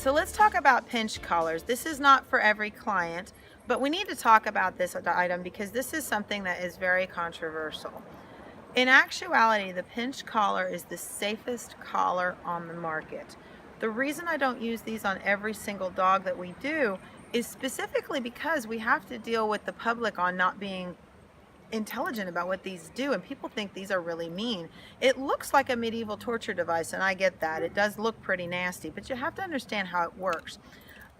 So let's talk about pinch collars. This is not for every client, but we need to talk about this item because this is something that is very controversial. In actuality, the pinch collar is the safest collar on the market. The reason I don't use these on every single dog that we do is specifically because we have to deal with the public on not being intelligent about what these do, and people think these are really mean. It looks like a medieval torture device, and I get that. It does look pretty nasty, but you have to understand how it works.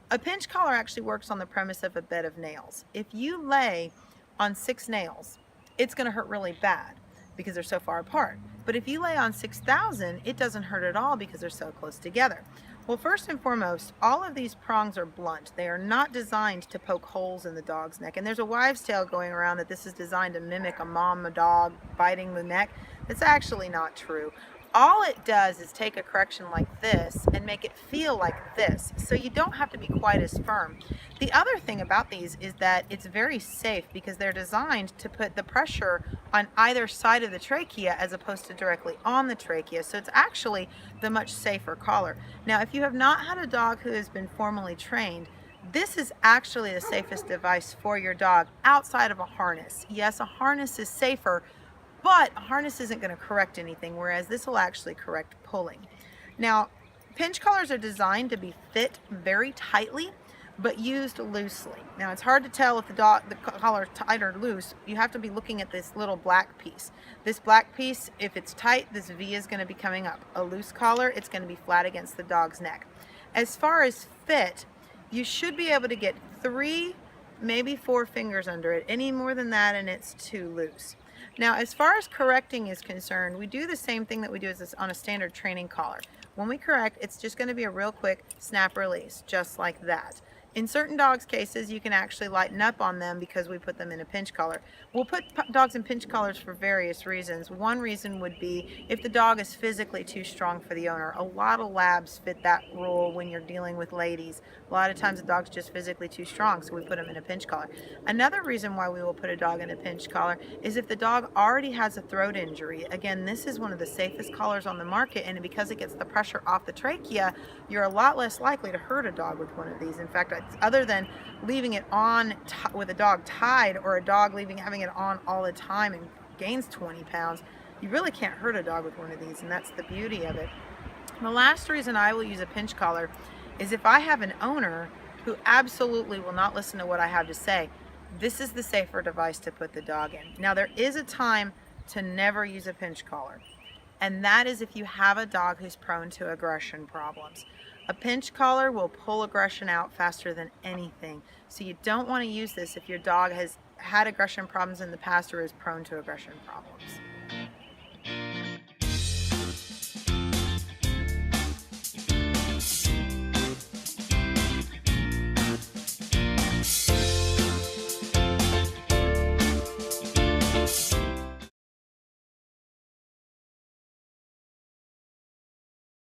A pinch collar actually works on the premise of a bed of nails. If you lay on 6 nails, it's going to hurt really bad because they're so far apart. But if you lay on 6,000, it doesn't hurt at all because they're so close together. Well, first and foremost, all of these prongs are blunt. They are not designed to poke holes in the dog's neck. And there's a wives' tale going around that this is designed to mimic a dog biting the neck. That's actually not true. All it does is take a correction like this and make it feel like this, so you don't have to be quite as firm. The other thing about these is that it's very safe because they're designed to put the pressure on either side of the trachea as opposed to directly on the trachea, so it's actually the much safer collar. Now, if you have not had a dog who has been formally trained, this is actually the safest device for your dog outside of a harness. Yes, a harness is safer, but a harness isn't going to correct anything, whereas this will actually correct pulling. Now, pinch collars are designed to be fit very tightly, but used loosely. Now, it's hard to tell if the collar is tight or loose. You have to be looking at this little black piece. This black piece, if it's tight, this V is going to be coming up. A loose collar, it's going to be flat against the dog's neck. As far as fit, you should be able to get 3, maybe 4 fingers under it. Any more than that and it's too loose. Now, as far as correcting is concerned, we do the same thing that we do on a standard training collar. When we correct, it's just going to be a real quick snap release, just like that. In certain dogs' cases, you can actually lighten up on them because we put them in a pinch collar. We'll put dogs in pinch collars for various reasons. One reason would be if the dog is physically too strong for the owner. A lot of labs fit that rule when you're dealing with ladies. A lot of times the dog's just physically too strong, so we put them in a pinch collar. Another reason why we will put a dog in a pinch collar is if the dog already has a throat injury. Again, this is one of the safest collars on the market, and because it gets the pressure off the trachea, you're a lot less likely to hurt a dog with one of these. In fact, other than leaving it on with a dog tied, or a dog having it on all the time and gains 20 pounds, you really can't hurt a dog with one of these, and that's the beauty of it. The last reason I will use a pinch collar is if I have an owner who absolutely will not listen to what I have to say. This is the safer device to put the dog in. Now, there is a time to never use a pinch collar, and that is if you have a dog who's prone to aggression problems. A pinch collar will pull aggression out faster than anything. So you don't want to use this if your dog has had aggression problems in the past or is prone to aggression problems.